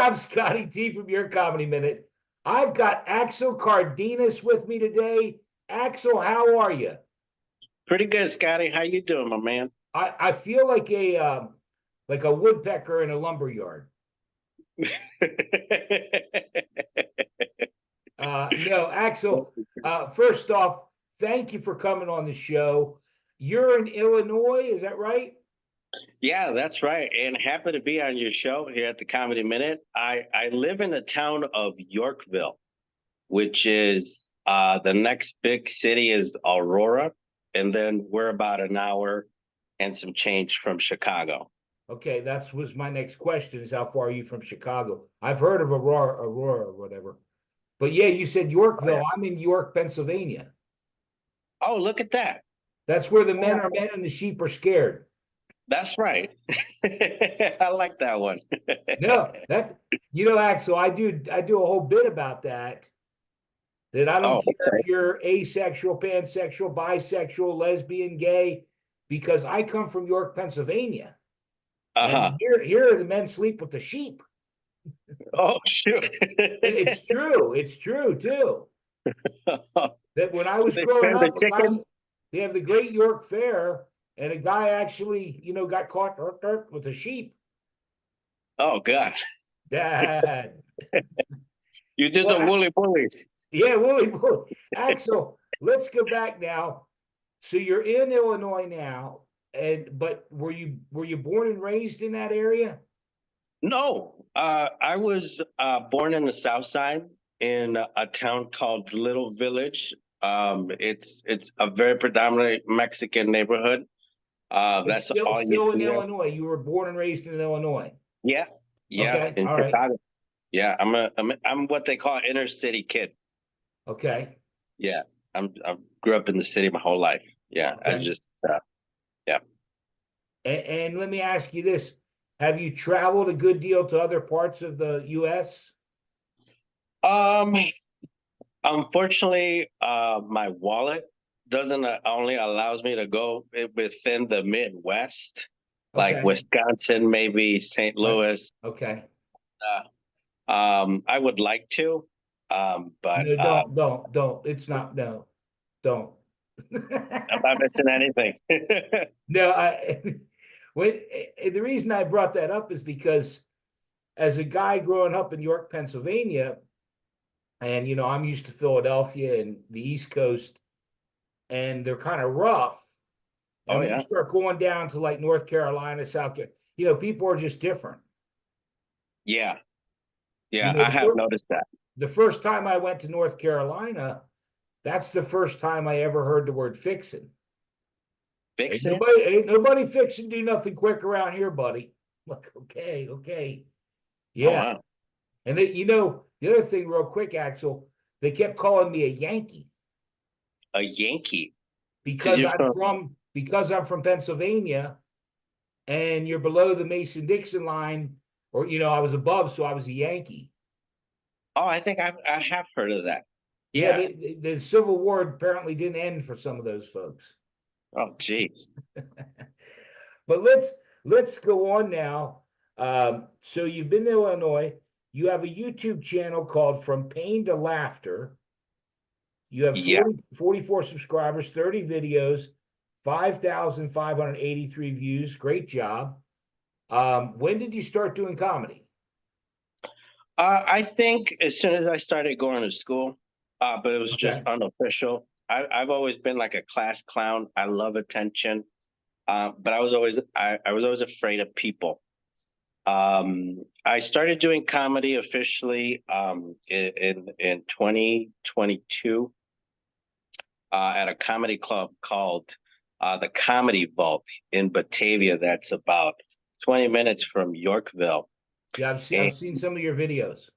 I'm Scotty T from Your Comedy Minute. I've got Axel Cardenas with me today. Axel, how are you? Pretty good, Scotty. How you doing, my man? I feel like a woodpecker in a lumber yard. No, Axel. First off, thank you for coming on the show. You're in Illinois, is that right? Yeah, that's right. And happy to be on your show here at the Comedy Minute. I live in the town of Yorkville, which is the next big city is Aurora, and then we're about an hour and some change from Chicago. Okay, that was my next question: is how far are you from Chicago? I've heard of Aurora, or whatever. But yeah, you said Oh, yeah. Yorkville. I'm in York, Pennsylvania. Oh, look at that. That's where the men Oh, are men and the sheep are scared. that's right. I like that one. No, that's Axel, I do a whole bit about that. That I don't Oh, care okay. if you're asexual, pansexual, bisexual, lesbian, gay, because I come from York, Pennsylvania. And Uh-huh. here the men sleep with the sheep. Oh, shoot. It's true. It's true too. That when I Do was they growing spare the up, chickens? they have the Great York Fair, and a guy actually, got caught with a sheep. Oh, God. Dad. You did Well, the woolly bully. yeah, Willie Boy. Axel, let's go back now. So you're in Illinois now, but were you born and raised in that area? No, I was born in the South Side in a town called Little Village. It's a very predominantly Mexican neighborhood. But That's still all you still in see there. Illinois. You were born and raised in Illinois. Yeah, yeah, Okay, in all right. Chicago. Yeah, I'm what they call inner city kid. Okay. Yeah, I grew up in the city my whole life. Yeah, I Okay. just yeah. And let me ask you this. Have you traveled a good deal to other parts of the US? Um, Unfortunately, my wallet doesn't only allows me to go within the Midwest, like Okay. Wisconsin, maybe St. Right. Louis. Okay. I would like to, but No, don't. It's not, no, don't. I'm not missing anything. No, when the reason I brought that up is because as a guy growing up in York, Pennsylvania, and I'm used to Philadelphia and the East Coast, and they're kind of rough. Oh And when you yeah, start going down to like North Carolina, South Carolina, people are just different. yeah, You yeah. know, I the have first noticed that. the first time I went to North Carolina, that's the first time I ever heard the word fixing. Ain't Vixen. nobody, ain't nobody fixing do nothing quick around here, buddy. Like, okay, okay. Oh Yeah. wow, And the other thing, real quick, Axel, they kept calling me a Yankee a Yankee. Because because you're I'm from. from because I'm from Pennsylvania, and you're below the Mason-Dixon line, or I was above, so I was a Yankee. Oh, I have heard of that. Yeah, Yeah. the Civil War apparently didn't end for some of those folks. Oh, geez. But let's go on now. So you've been to Illinois. You have a YouTube channel called From Pain to Laughter. You have Yeah. 44 subscribers, 30 videos, 5,583 views. Great job. When did you start doing comedy? I think as soon as I started going to school, but it was just Okay. unofficial. I've always been like a class clown. I love attention, but I was always afraid of people. I started doing comedy officially in 2022 at a comedy club called the Comedy Vault in Batavia. That's about 20 minutes from Yorkville. Yeah, I've seen some of your videos.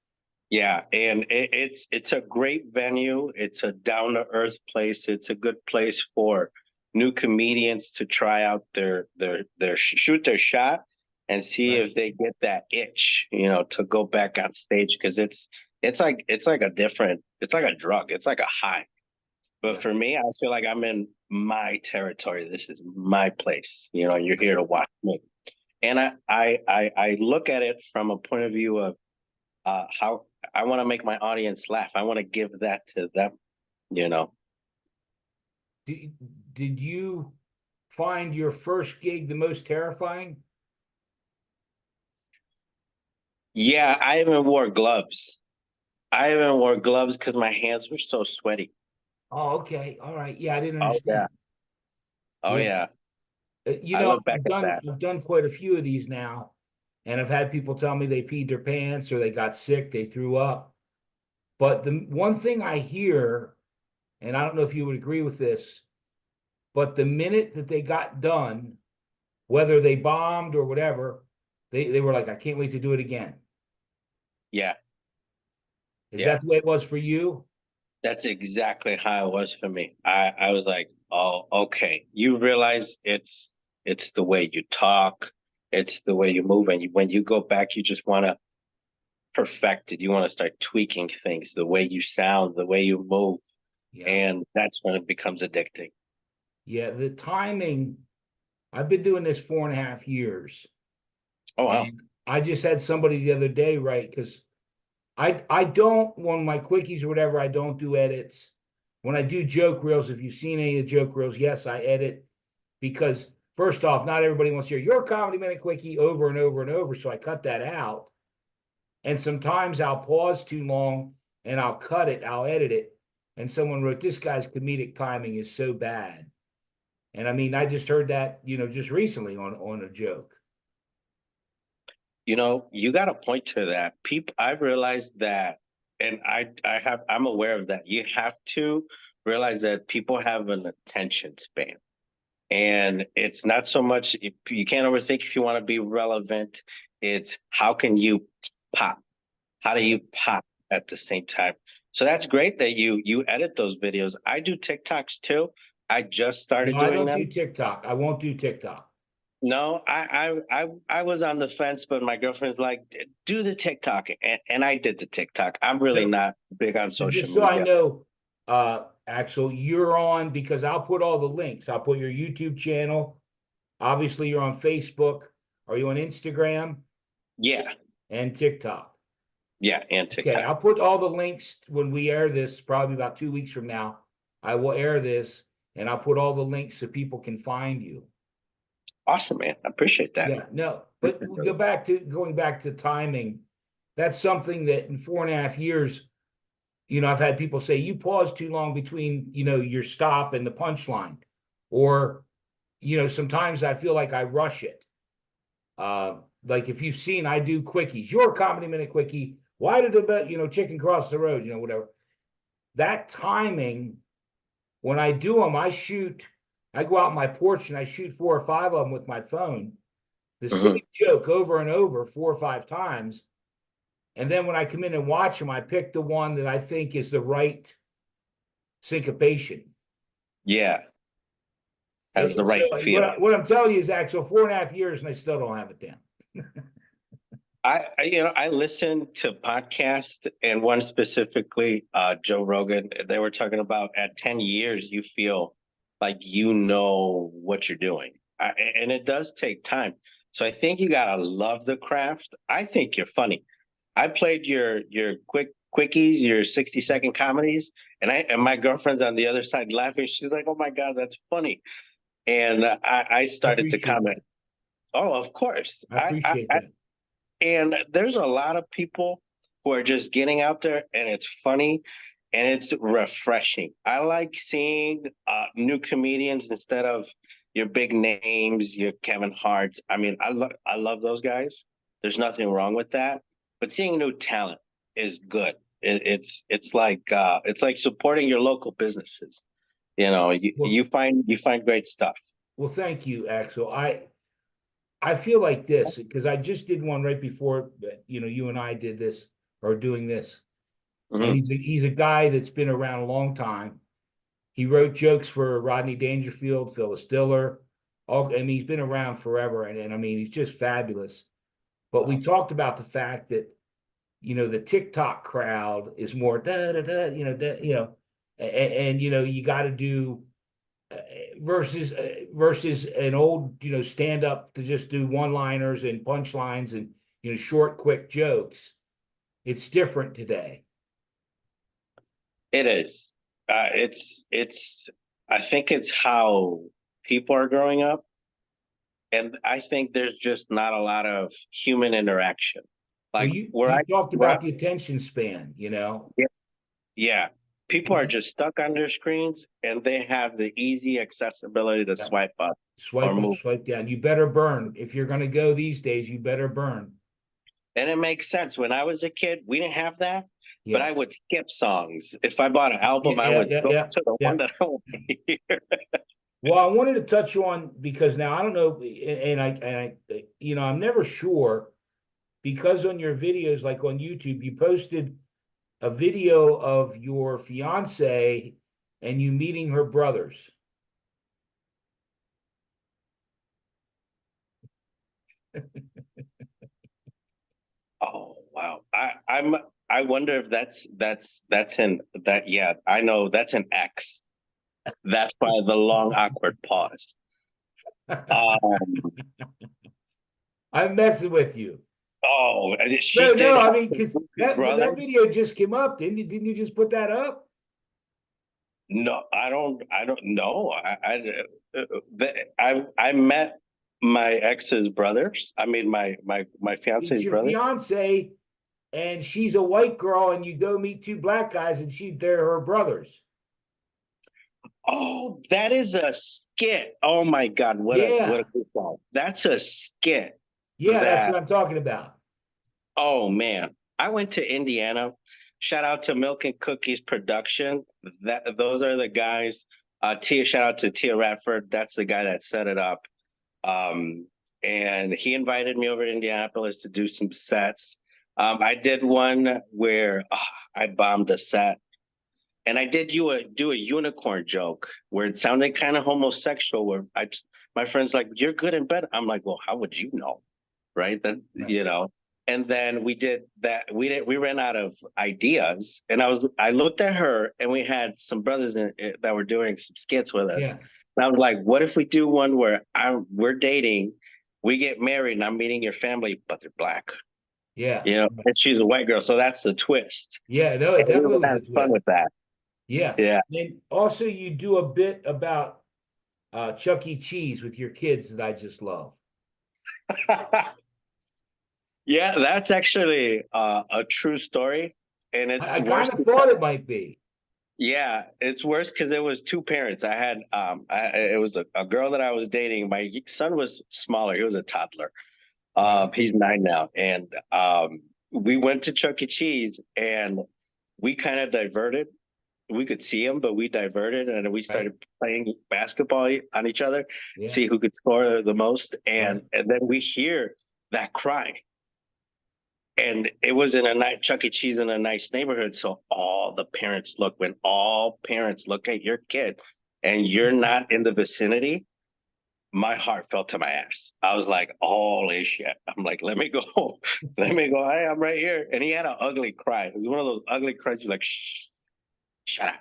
Yeah, and it's a great venue. It's a down to earth place. It's a good place for new comedians to try out their shoot their shot and see Right. if they get that itch, to go back on stage because it's like a different it's like a drug. It's like a high. But Yeah. for me, I feel like I'm in my territory. This is my place. You're Right. here to watch me. And I look at it from a point of view of how I want to make my audience laugh. I want to give that to them, you know. Did, did you find your first gig the most terrifying? Yeah, I even wore gloves. I even wore gloves because my hands were so sweaty. Oh, okay. All right. Yeah, I didn't Oh yeah. understand. Oh Yeah. yeah. You I know, look back at that. I've done quite a few of these now, and I've had people tell me they peed their pants or they got sick, they threw up. But the one thing I hear, and I don't know if you would agree with this, but the minute that they got done, whether they bombed or whatever, they were like, I can't wait to do it again. Yeah. Is Yeah. that the way it was for you? That's exactly how it was for me. I was like, oh, okay. You realize it's the way you talk, it's the way you move, and when you go back, you just want to perfect it. You want to start tweaking things, the way you sound, the way you move, Yeah. and that's when it becomes addicting. Yeah. The timing, I've been doing this 4.5 years. Oh wow. And I just had somebody the other day, right? Because I don't, when my quickies or whatever, I don't do edits. When I do joke reels, if you've seen any of the joke reels, yes, I edit because first off, not everybody wants to hear your comedy minute quickie over and over and over. So I cut that out. And sometimes I'll pause too long and I'll cut it, I'll edit it. And someone wrote, this guy's comedic timing is so bad. And I mean, I just heard that, just recently on a joke. You know, you got a point to that. People, I've realized that, and I'm aware of that. You have to realize that people have an attention span. And it's not so much if you can't overthink if you want to be relevant. It's how can you pop? How do you pop at the same time? So that's great that you edit those videos. I do TikToks too. I just No, started I doing don't do them. TikTok. I won't do TikTok. No, I was on the fence, but my girlfriend's like, do the TikTok, and I did the TikTok. I'm really So, not big on so social just so I media. know, Axel, you're on because I'll put all the links. I'll put your YouTube channel. Obviously, you're on Facebook. Are you on Instagram Yeah, and TikTok? yeah, and Okay, TikTok. I'll put all the links when we air this, probably about 2 weeks from now. I will air this and I'll put all the links so people can find you. Awesome, man. I appreciate that. Yeah, no, but Appreciate we it. going back to timing. That's something that in 4.5 years, I've had people say you pause too long between, your stop and the punchline. Or, sometimes I feel like I rush it. Like if you've seen, I do quickies, your comedy minute quickie. Why did the chicken cross the road? Whatever. That timing, when I do them, I go out on my porch and I shoot 4 or 5 of them with my phone. The same Mhm. joke over and over 4 or 5 times. And then when I come in and watch them, I pick the one that I think is the right syncopation. Yeah, has the So right feel. what I'm telling you is, Axel, 4.5 years and I still don't have it down. I listen to podcasts and one specifically, Joe Rogan. They were talking about at 10 years, you feel like you know what you're doing. And it does take time. So I think you gotta love the craft. I think you're funny. I played your quickies, your 60-second comedies, and my girlfriend's on the other side laughing. She's like, "Oh my God, that's funny." And I I started to appreciate comment, that. "Oh, of course." I appreciate that. And there's a lot of people who are just getting out there and it's funny and it's refreshing. I like seeing new comedians instead of your big names, your Kevin Harts. I mean, I love those guys. There's nothing wrong with that. But seeing new talent is good. It's like supporting your local businesses. You know, Well, you find great stuff. well, thank you, Axel. I feel like this because I just did one right before you and I did this or doing this. And Mhm. he's a guy that's been around a long time. He wrote jokes for Rodney Dangerfield, Phyllis Diller. I mean, he's been around forever, and I mean, he's just fabulous. But we talked about the fact that the TikTok crowd is more da da da, and you got to do versus an old stand up to just do one liners and punchlines and short quick jokes. It's different today. It is. I think it's how people are growing up. And I think there's just not a lot of human interaction. Well, Like you talked about the attention span, you know. yeah, yeah. People are just stuck on their screens and they have the easy accessibility to Yeah. swipe up or Swipe up, move. swipe down. You better burn. If you're going to go these days, you better burn. And it makes sense. When I was a kid, we didn't have that, but Yeah. I would skip songs. If I bought an album, I Yeah, would yeah, go yeah, to the yeah. one that I want to hear. Well, I wanted to touch on because now I don't know, you know, I'm never sure because on your videos, like on YouTube, you posted a video of your fiance and you meeting her brothers. Oh wow. I wonder if that's in that yeah, I know that's an X. That's why the long awkward pause. Um I'm messing with you. she No, did no, I have mean, the because Blues that Brothers. video just came up, didn't you? Didn't you just put that up? No, I don't know. I met my ex's brothers. I mean my It's fiance's your brother. fiance, and she's a white girl, and you go meet two black guys, and they're her brothers. Oh, that is a skit. Oh my God, what a Yeah, good song. That's a skit yeah, that's that, what I'm talking about. oh man. I went to Indiana. Shout out to Milk and Cookies production. Those are the guys. Tia, shout out to Tia Radford. That's the guy that set it up. Um, and he invited me over to Indianapolis to do some sets. I did one where I bombed a set. And I did do a unicorn joke where it sounded kind of homosexual. Where my friend's like, "You're good in bed." I'm like, "Well, how would you know, right?" Then Right. you know. And then we did that. We ran out of ideas, and I looked at her, and we had some brothers that were doing some skits with us. Yeah, And I was like, "What if we do one where we're dating, we get married, and I'm meeting your family, but they're black, yeah, you know, and she's a white girl, so that's the twist." yeah. No, it And we definitely were was a having fun twist. with that. Yeah, Yeah. and also you do a bit about Chuck E. Cheese with your kids that I just love. Yeah, that's actually a true story, and it's I worse kind of because thought it might be. yeah, it's worse because it was two parents. I had it was a girl that I was dating. My son was smaller; he was a toddler. Right, He's 9 now, and we went to Chuck E. Cheese, and we kind of diverted. We could see him, but we diverted, and we right, started playing basketball on each other, yeah, see who could score the most, right, and then we hear that cry. And it was in a nice Chuck E. Cheese in a nice neighborhood. So all the parents look, when all parents look at your kid and you're not in the vicinity, my heart fell to my ass. I was like, holy shit. I'm like, let me go. Let me go. Hey, I'm right here. And he had an ugly cry. It was one of those ugly cries. You're like, shh, shut up.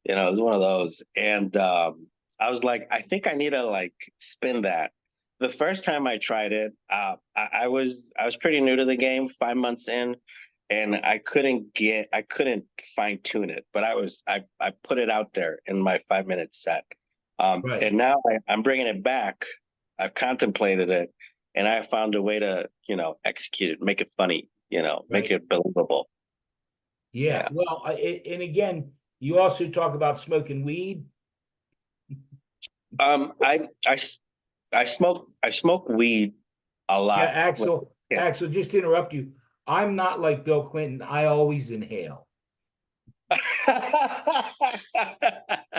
You know, it was one of those. And I was like, I think I need to like spin that. The first time I tried it, I was pretty new to the game, 5 months in, and I couldn't fine tune it. But I put it out there in my 5 minute set, right, and now I'm bringing it back. I've contemplated it, and I found a way to execute it, make it funny, make right. it believable. Yeah. Yeah. Well, and again, you also talk about smoking weed. Um, I I s- I smoke weed a Yeah, lot. Axel, Yeah. Axel, just to interrupt you, I'm not like Bill Clinton. I always inhale.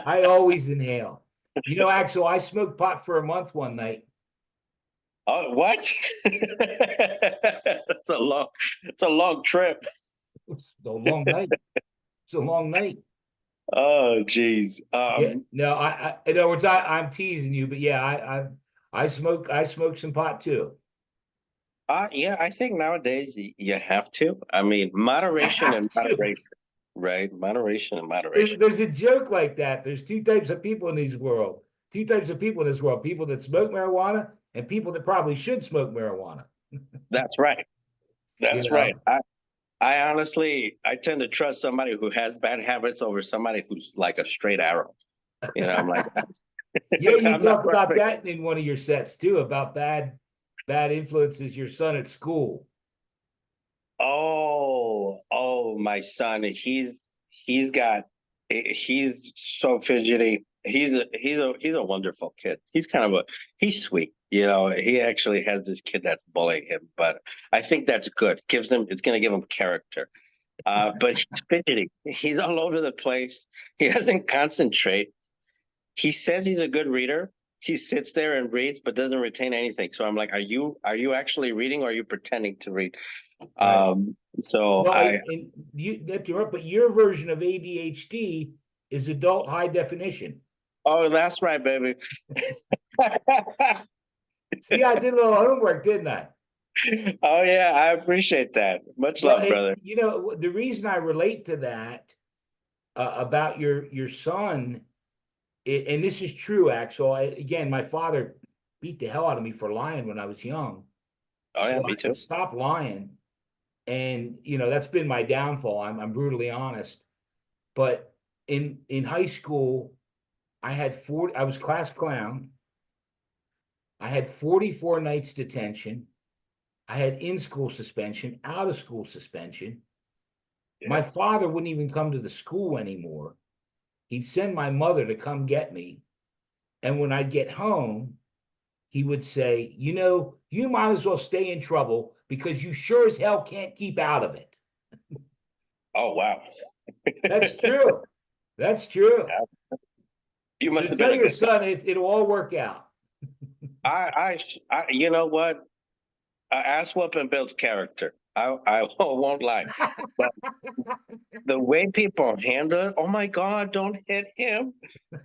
I always inhale. You know, Axel, I smoked pot for a month one night. Oh, what? It's a long trip. It was a long night. It's a long night. Oh, geez. Yeah. No, in other words, I'm teasing you, but yeah, I smoke some pot too. Yeah, I think nowadays you have to. I mean, I moderation have and to. moderation, right? Moderation and moderation. There's a joke like that. There's two types of people in this world. Two types of people in this world: people that smoke marijuana and people that probably should smoke marijuana. That's right. You That's right. know? I tend to trust somebody who has bad habits over somebody who's like a straight arrow. You know, I'm like, Yeah, you I'm not talk about perfect. that in one of your sets too, about bad influences your son at school. Oh, my son, he's got he's so fidgety. He's a wonderful kid. He's sweet. You know, he actually has this kid that's bullying him, but I think that's good. It's gonna give him character. But he's fidgety. He's all over the place. He doesn't concentrate. He says he's a good reader. He sits there and reads, but doesn't retain anything. So I'm like, are you actually reading or are you pretending to read? Right. So Well, I and you that's right, but your version of ADHD is adult high definition. Oh, that's right, baby. See, I did a little homework, didn't I? Oh yeah, I appreciate that. Much Well, love, and brother. the reason I relate to that about your son, and this is true, Axel. Again, my father beat the hell out of me for lying when I was young, Oh yeah, so me I too. stopped lying, and that's been my downfall. I'm brutally honest. But in high school, I had 40. I was class clown. I had 44 nights detention. I had in school suspension, out of school suspension. My Yeah. father wouldn't even come to the school anymore. He'd send my mother to come get me. And when I'd get home, he would say, you might as well stay in trouble because you sure as hell can't keep out of it. Oh wow. That's true. That's true. You So must have been tell a your good guy. son it'll all work out. You know what? Ass whooping builds character. I won't lie, but the way people handle it, oh my God, don't hit him.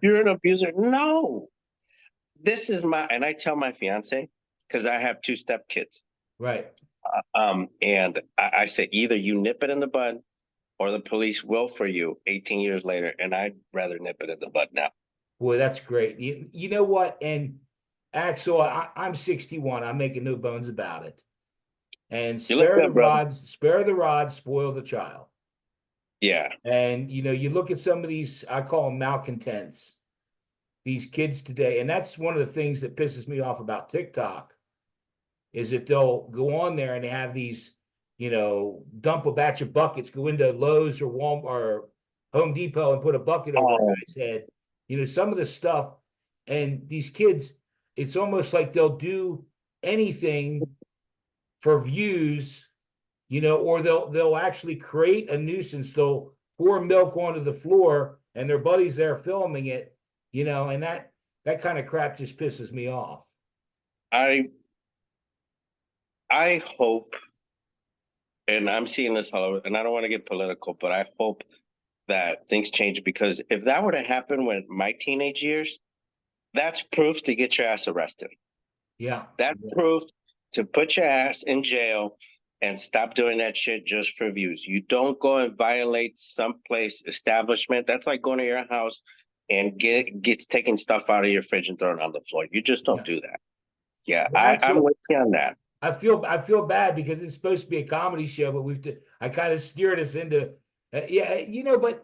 You're an abuser. No, this is and I tell my fiance because I have two step kids. Right. And I say either you nip it in the bud or the police will for you 18 years later. And I'd rather nip it in the bud now. Boy, that's great. You know what? And Axel, I'm 61. I'm making no bones about it. And You look good, brother. spare the rod, spoil the child. Yeah. And you look at some of these, I call them malcontents, these kids today, and that's one of the things that pisses me off about TikTok is that they'll go on there and they have these, dump a batch of buckets, go into Lowe's or Walmart or Home Depot and put a bucket over a Oh, guy's head. Some of the stuff, and these kids, it's almost like they'll do anything for views, or they'll actually create a nuisance. They'll pour milk onto the floor and their buddies there filming it, and that kind of crap just pisses me off. I I hope, and I'm seeing this all over, and I don't want to get political, but I hope that things change because if that were to happen when my teenage years, that's proof to get your ass arrested. Yeah. That's Yeah. proof to put your ass in jail and stop doing that shit just for views. You don't go and violate someplace establishment. That's like going to your house and gets taking stuff out of your fridge and throwing it on the floor. You just don't Yeah. do that. Yeah, Well, I'm Axel, with you on that. I feel bad because it's supposed to be a comedy show, but I kind of steered us into, yeah, but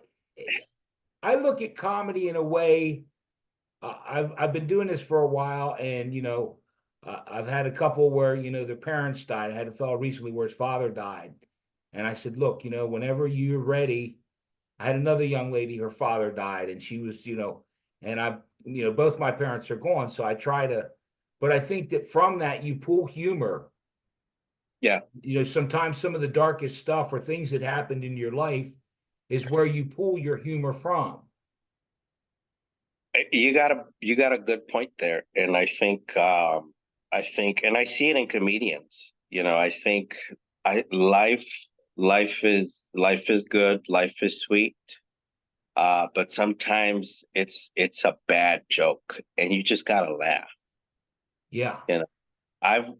I look at comedy in a way. I've been doing this for a while, and I've had a couple where their parents died. I had a fellow recently where his father died, and I said, look, whenever you're ready. I had another young lady, her father died, and she was, and both my parents are gone, so I try to, but I think that from that you pull humor. Yeah, Sometimes some of the darkest stuff or things that happened in your life is where you pull your humor from. you got a good point there, and I think, and I see it in comedians. I think I life is good, life is sweet. But sometimes it's a bad joke, and you just gotta laugh. Yeah. You know,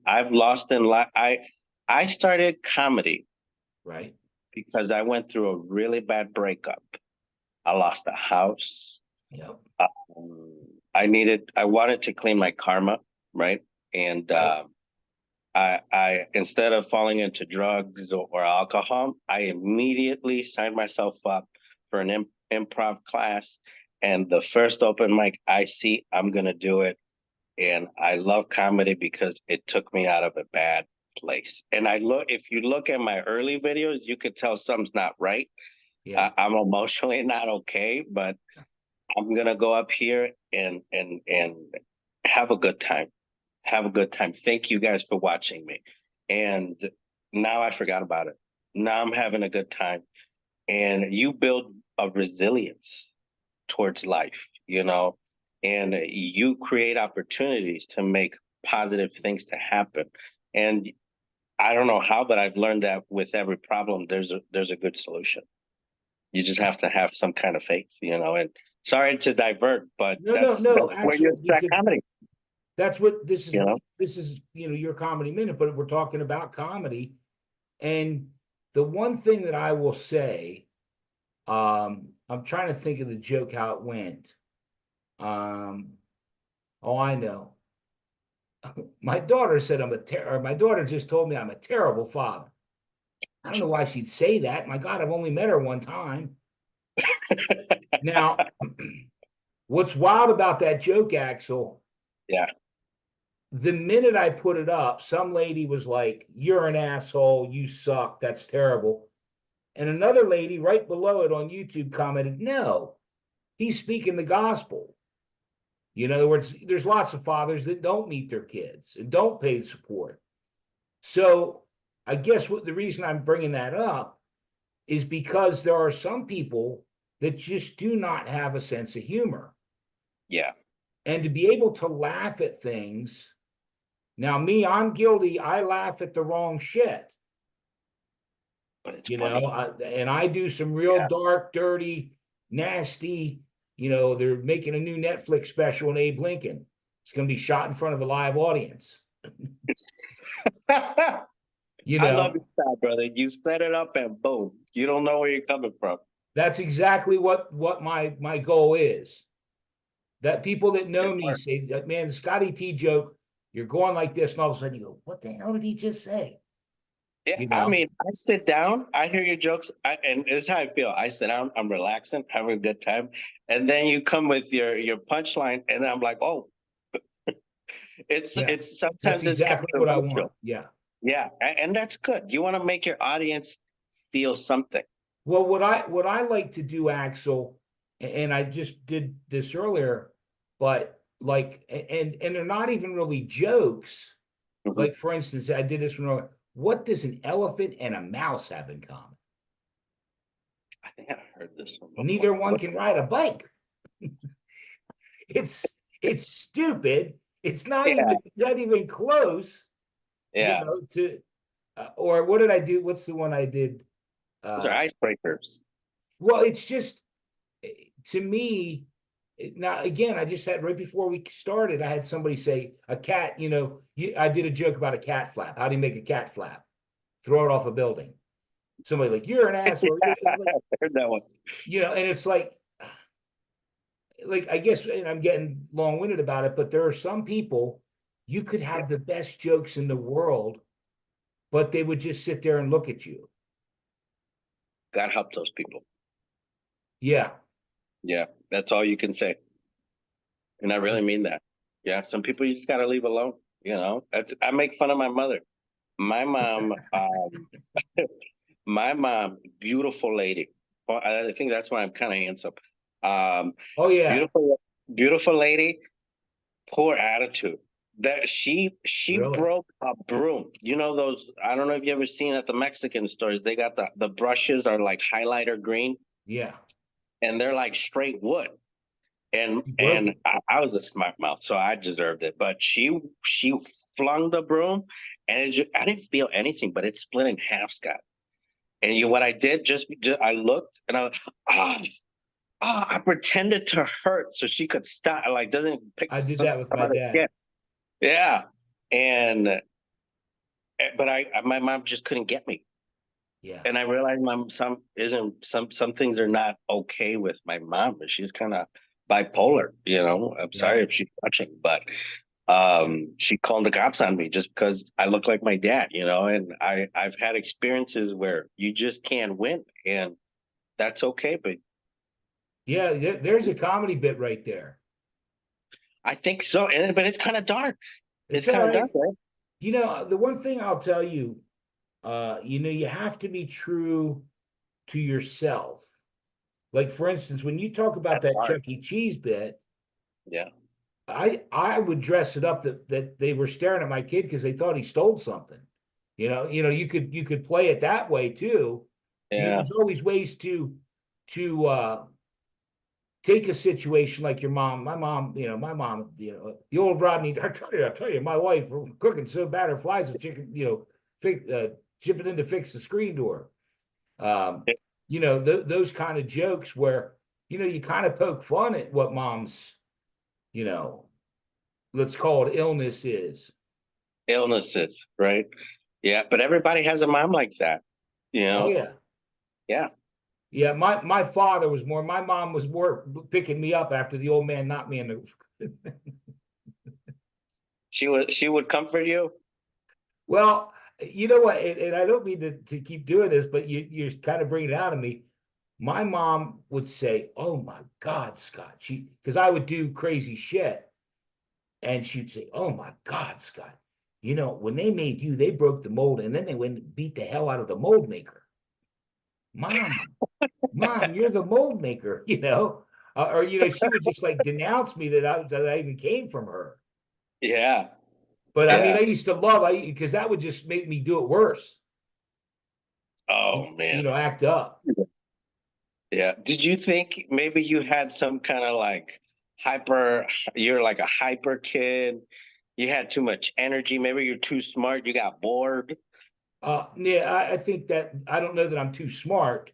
I've lost in life. I started comedy Right. because I went through a really bad breakup. I lost a house. Yep. I wanted to clean my karma, right? And Right. I instead of falling into drugs or alcohol, I immediately signed myself up for an improv class. And the first open mic I see, I'm gonna do it. And I love comedy because it took me out of a bad place. And if you look at my early videos, you could tell something's not right. Yeah. I'm emotionally not okay, but I'm gonna go up here and have a good time. Have a good time. Thank you guys for watching me. And now I forgot about it. Now I'm having a good time. And you build a resilience towards life, and you create opportunities to make positive things to happen. And I don't know how, but I've learned that with every problem, there's a good solution. You just have to have some kind of faith. And sorry to divert, but No, no, that's no, where you Axel, expect because comedy, that's what you know? this is, your comedy minute, but we're talking about comedy. And the one thing that I will say, I'm trying to think of the joke, how it went. Oh, I know. My daughter said my daughter just told me I'm a terrible father. I don't know why she'd say that. My God, I've only met her one time. Now, what's wild about that joke, Axel, Yeah. the minute I put it up, some lady was like, "You're an asshole. You suck. That's terrible." And another lady right below it on YouTube commented, "No, he's speaking the gospel." In other words, there's lots of fathers that don't meet their kids and don't pay support. So I guess what the reason I'm bringing that up is because there are some people that just do not have a sense of humor. Yeah. And to be able to laugh at things, now me, I'm guilty. I laugh at the wrong shit, But it's funny. and I do some real Yeah. dark, dirty, nasty. They're making a new Netflix special on Abe Lincoln. It's going to be shot in front of a live audience. You I love know, your style, brother. You set it up and boom. You don't know where you're coming from. that's exactly what my goal is. That people that know It me works. say, that man, the Scotty T joke, you're going like this, and all of a sudden you go, "What the hell did he just say?" Yeah, You I know, mean, I sit down, I hear your jokes, and this is how I feel. I sit down, I'm relaxing, having a good time, and then you come with your punchline, and I'm like, oh, it's yeah, it's that's sometimes it's exactly what I want. controversial. Yeah. Yeah, and that's good. You want to make your audience feel something. Well, what I like to do, Axel, and I just did this earlier, but like, and they're not even really jokes. Mhm. Like, for instance, I did this one earlier. What does an elephant and a mouse have in common? I think I've heard this one before. Neither one can ride a bike. It's stupid. It's Yeah, not even close, yeah. to or what did I do? What's the one I did? Those are Uh, icebreakers. well, it's just to me. Now, again, I just had right before we started, I had somebody say a cat. I did a joke about a cat flap. How do you make a cat flap? Throw it off a building. Somebody like, "You're an asshole." I heard that one. And it's like I guess, and I'm getting long-winded about it, but there are some people you could Yeah, have the best jokes in the world, but they would just sit there and look at you. God help those people. Yeah. Yeah, that's all you can say. And I really mean that. Yeah, some people you just got to leave alone. I make fun of my mother. My mom, my mom, beautiful lady. Well, I think that's why I'm kind of handsome. Um, Oh yeah. beautiful, beautiful lady. Poor attitude. That she Really? broke a broom. You know those? I don't know if you ever seen at the Mexican stores. They got the brushes are like highlighter green, Yeah. and they're like straight wood. and You broke and it. I was a smart mouth, so I deserved it. But she flung the broom, and I didn't feel anything, but it split in half, Scott. And what I did, just I looked, and I ah I pretended to hurt so she could stop, like doesn't pick I did some that with my other dad. skin. Yeah, and but my mom just couldn't get me, Yeah. and I realized my some isn't some things are not okay with my mom. She's kind of bipolar. I'm Yeah. sorry if she's watching, but She called the cops on me just because I look like my dad, and I've had experiences where you just can't win, and that's okay. But Yeah, there's a comedy bit right there. I think so. But it's kind of dark. It's It's all kind of dark, right. right? The one thing I'll tell you, you have to be true to yourself. Like for instance, when you talk about That's that hard. Chuck E. Cheese bit, Yeah. I would dress it up that they were staring at my kid because they thought he stole something. You could play it that way too. Yeah. There's always ways to take a situation like your mom. My mom, the old Rodney. I tell you, my wife cooking so bad her flies the chicken, chipping in to fix the screen door. Um, those kind of jokes where you kind of poke fun at what mom's, you know, let's call it illness is. Illnesses, right? Yeah, but everybody has a mom like that, you Oh know? yeah. Yeah. Yeah, my father was more. My mom was more picking me up after the old man knocked me in the. She would comfort you. Well, you know what, and I don't mean to keep doing this, but you're kind of bringing it out of me. My mom would say, "Oh my God, Scott," because I would do crazy shit, and she'd say, "Oh my God, Scott, when they made you, they broke the mold, and then they went and beat the hell out of the mold maker." Mom, Mom, you're the mold maker, or she would just like denounce me that I even came from her. Yeah. But I mean, I Yeah. used to love I because that would just make me do it worse, Oh man. act up. Yeah. Did you think maybe you had some kind of like hyper, you're like a hyper kid? You had too much energy. Maybe you're too smart. You got bored. Yeah, I think that I don't know that I'm too smart,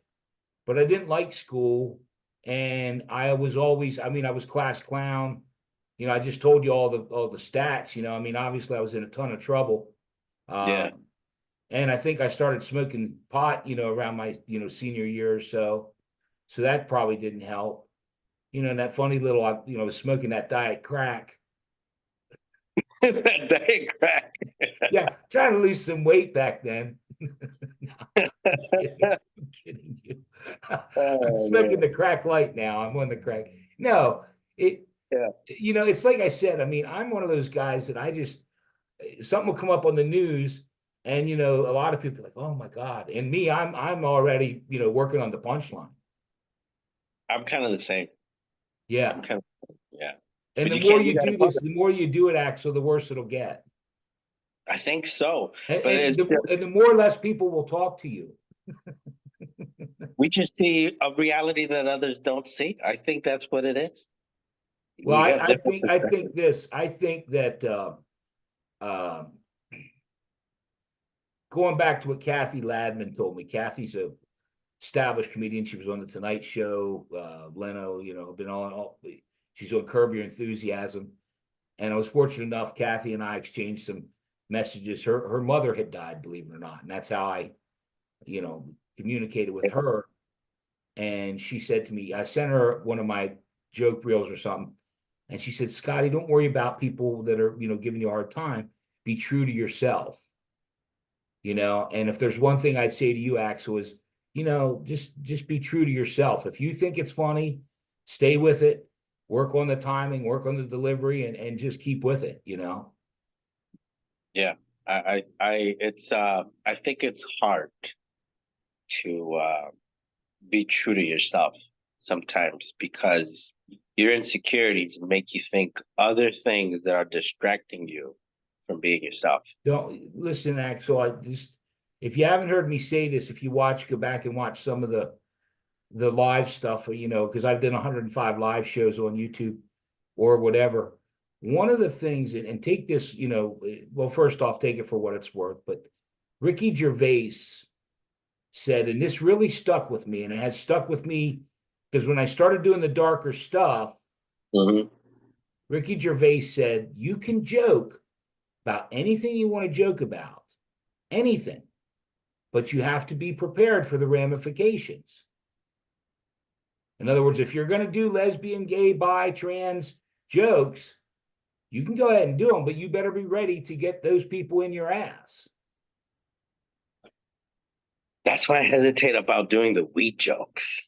but I didn't like school, and I was always, I mean, I was class clown. I just told you all the stats. I mean, obviously, I was in a ton of trouble. Yeah. Um, and I think I started smoking pot, around my, senior year or so. So that probably didn't help. And that funny little, smoking that diet crack. That day crack. Yeah, trying to lose some weight back then. No, I'm kidding. I'm kidding you. I'm Oh smoking man. the crack light now. I'm on the crack. No, it, Yeah. it's like I said, I mean, I'm one of those guys that I just, something will come up on the news and, a lot of people are like, oh my God. And me, I'm already, working on the punchline. I'm kind of the same. I'm Yeah. kind of, yeah. And But the you more can't do you that in do this, public. the more you do it, Axel, the worse it'll get. I think so. And, But and it's the just, and the more or less people will talk to you. we just see a reality that others don't see. I think that's what it is. Well, We I, have I different think I perspectives. think this. I think that um, going back to what Kathy Ladman told me. Kathy's a established comedian. She was on the Tonight Show. Leno, been on all. She's on Curb Your Enthusiasm, and I was fortunate enough. Kathy and I exchanged some messages. Her mother had died, believe it or not, and that's how I, you know, communicated with her. And she said to me, I sent her one of my joke reels or something. And she said, Scotty, don't worry about people that are, giving you a hard time. Be true to yourself, And if there's one thing I'd say to you, Axel, is, just be true to yourself. If you think it's funny, stay with it, work on the timing, work on the delivery, and just keep with it. Yeah. I think it's hard to be true to yourself sometimes because your insecurities make you think other things that are distracting you from being yourself. Don't listen, Axel. If you haven't heard me say this, if you go back and watch some of the live stuff, because I've done 105 live shows on YouTube or whatever. One of the things, and take this, well, first off, take it for what it's worth, but Ricky Gervais said, and this really stuck with me, and it has stuck with me because when I started doing the darker stuff, Mhm. Ricky Gervais said, you can joke about anything you want to joke about, anything, but you have to be prepared for the ramifications. In other words, if you're going to do lesbian, gay, bi, trans jokes, you can go ahead and do them, but you better be ready to get those people in your ass. That's why I hesitate about doing the weed jokes.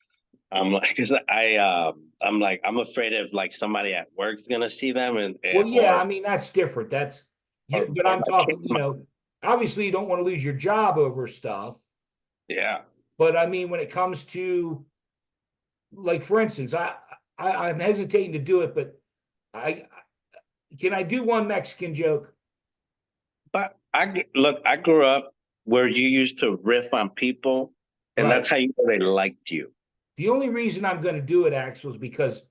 I'm like, cause I'm like, I'm afraid if like somebody at work's gonna see them Well, yeah, I or, mean, that's different. That's or, you, but or I'm my kid. talking, obviously you don't want to lose your job over stuff. Yeah. But I mean, when it comes to, like, for instance, I'm hesitating to do it, but I can I do one Mexican joke? But look, I grew up where you used to riff on people, and Right. that's how you know they liked you. The only reason I'm going to do it, Axel, is because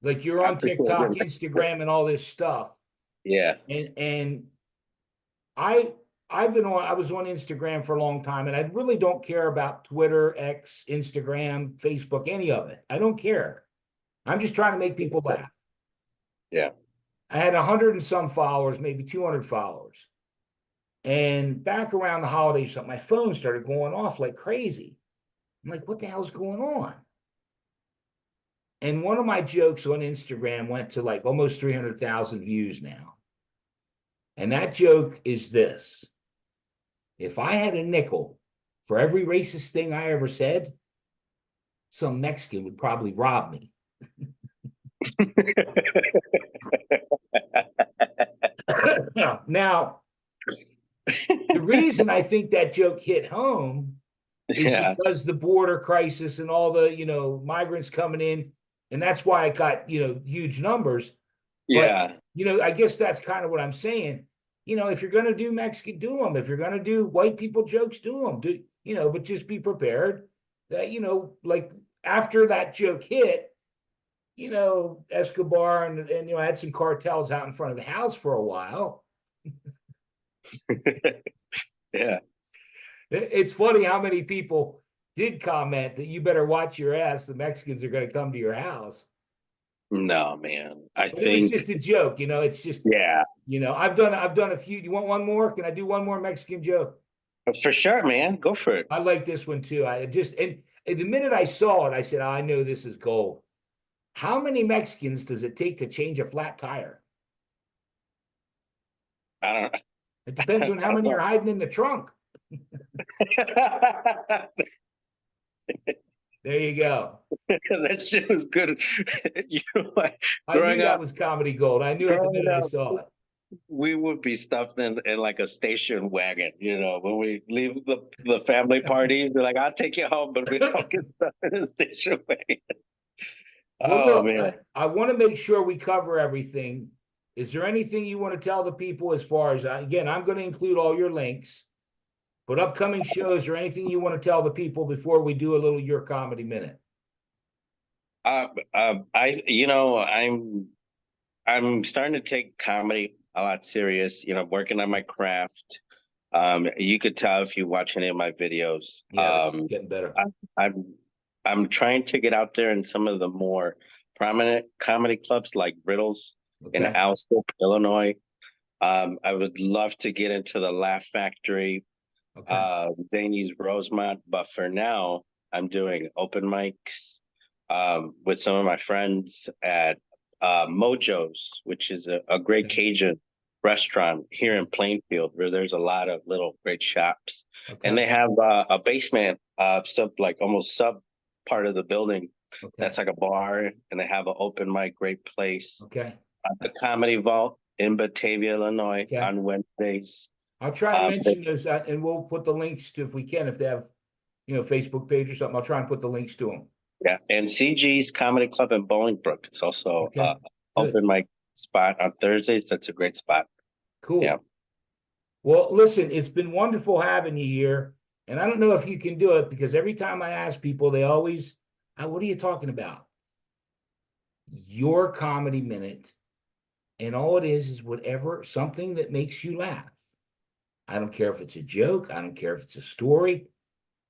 like you're on TikTok, Instagram, and all this stuff, Yeah. and I I was on Instagram for a long time, and I really don't care about Twitter, X, Instagram, Facebook, any of it. I don't care. I'm just trying to make people laugh. Yeah. I had 100 and some followers, maybe 200 followers. And back around the holidays, my phone started going off like crazy. I'm like, what the hell's going on? And one of my jokes on Instagram went to like almost 300,000 views now. And that joke is this: if I had a nickel for every racist thing I ever said, some Mexican would probably rob me. Now, the reason I think that joke hit home is Yeah. because the border crisis and all the, migrants coming in. And that's why it got, huge numbers. But, Yeah. I guess that's kind of what I'm saying. If you're going to do Mexican, do them. If you're going to do white people jokes, do them. But just be prepared that, like after that joke hit, Escobar and had some cartels out in front of the house for a while. Yeah. It's funny how many people did comment that you better watch your ass. The Mexicans are going to come to your house. No, man. I But it was think, just a joke, It's just, yeah, I've done a few. You want one more? Can I do one more Mexican joke? for sure, man. Go for it. I like this one too. I just and the minute I saw it, I said, I know this is gold. How many Mexicans does it take to change a flat tire? I don't It depends on how I many are don't hiding in the trunk. know. There you go. That shit was good. You know what? I knew Growing that up, was comedy gold. I knew it the growing minute I up, saw it. we would be stuffed in like a station wagon, when we leave the family parties, they're like, I'll take you home, but we don't get stuffed in a station wagon. Well, Oh look, man. I want to make sure we cover everything. Is there anything you want to tell the people as far as, again, I'm going to include all your links, but upcoming shows or anything you want to tell the people before we do a little Your Comedy Minute? I'm starting to take comedy a lot serious, working on my craft. You could tell if you watch any of my videos. Yeah, they're getting better. I'm I'm trying to get out there in some of the more prominent comedy clubs like Riddles in Okay. Alsip, Illinois. I would love to get into the Laugh Factory, Okay. Zany's Rosemont, but for now, I'm doing open mics with some of my friends at Mojo's, which is a great Okay. Cajun restaurant here in Plainfield, where there's a lot of little great shops, and Okay. they have a basement, like almost sub part of the building Okay. that's like a bar, and they have an open mic, great place. Okay. The Comedy Vault in Batavia, Illinois, Okay. on Wednesdays. I'll try and Um, mention those, and we'll put the links to, if we can, if they have, Facebook page or something, I'll try and put the links to them. Yeah, and CG's Comedy Club in Bolingbrook. It's also Okay. Good. open mic spot on Thursdays. That's a great spot. Yeah. Cool. Well, listen, it's been wonderful having you here. And I don't know if you can do it because every time I ask people, they always, what are you talking about? Your Comedy Minute. And all it is whatever, something that makes you laugh. I don't care if it's a joke. I don't care if it's a story.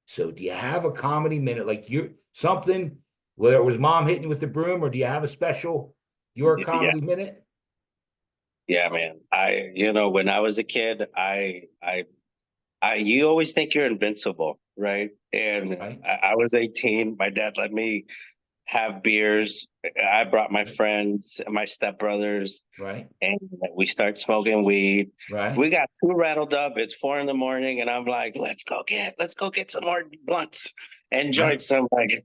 So do you have a comedy minute? Like you're something, whether it was mom hitting you with the broom, or do you have a special, Your Yeah. Comedy Minute? Yeah, man. When I was a kid, you always think you're invincible, right? And Right? I was 18. My dad let me have beers. I brought my friends, my stepbrothers, Right. and we start smoking weed. Right. We got too rattled up. It's 4 a.m, and I'm like, let's go get some more blunts and Right. joints. I'm like,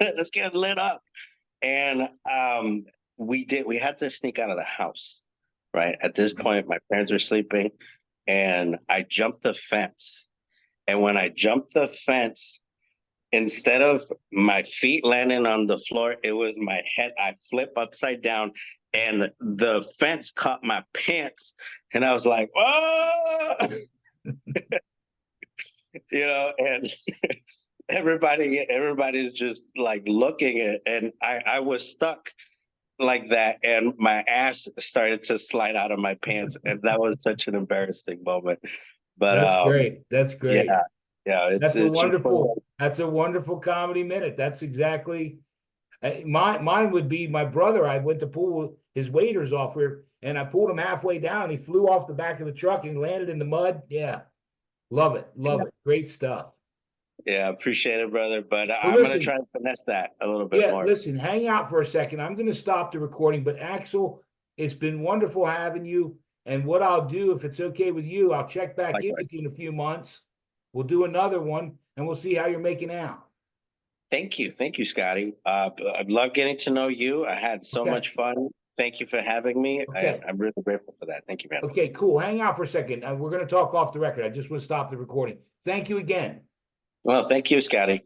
let's get lit up. And we had to sneak out of the house. Right. At this point, my parents were sleeping, and I jumped the fence. And when I jumped the fence, instead of my feet landing on the floor, it was my head. I flip upside down, and the fence caught my pants, and I was like, "Oh!" And everybody's just like looking at, and I was stuck like that, and my ass started to slide out of my pants, and that was such an embarrassing moment. But That's great. That's yeah, great. yeah, That's a it's just wonderful, that's a wonderful comedy minute. That's exactly mine would be my brother. I went to pull his waders off here, and I pulled him halfway down. He flew off the back of the truck and landed in the mud. Yeah. Love it. Love it. Great stuff. Yeah, appreciate it, brother. But Well, I'm gonna listen, try and finesse that a little bit yeah, more. listen, hang out for a second. I'm going to stop the recording, but Axel, it's been wonderful having you. And what I'll do, if it's okay with you, I'll check back in Likewise. with you in a few months. We'll do another one and we'll see how you're making out. Thank you, Scotty. I love getting to know you. I had so Okay. much fun. Thank you for having me. Okay. I'm really grateful for that. Thank you, man. Okay, cool. Hang out for a second. We're going to talk off the record. I just want to stop the recording. Thank you again. Well, thank you, Scotty.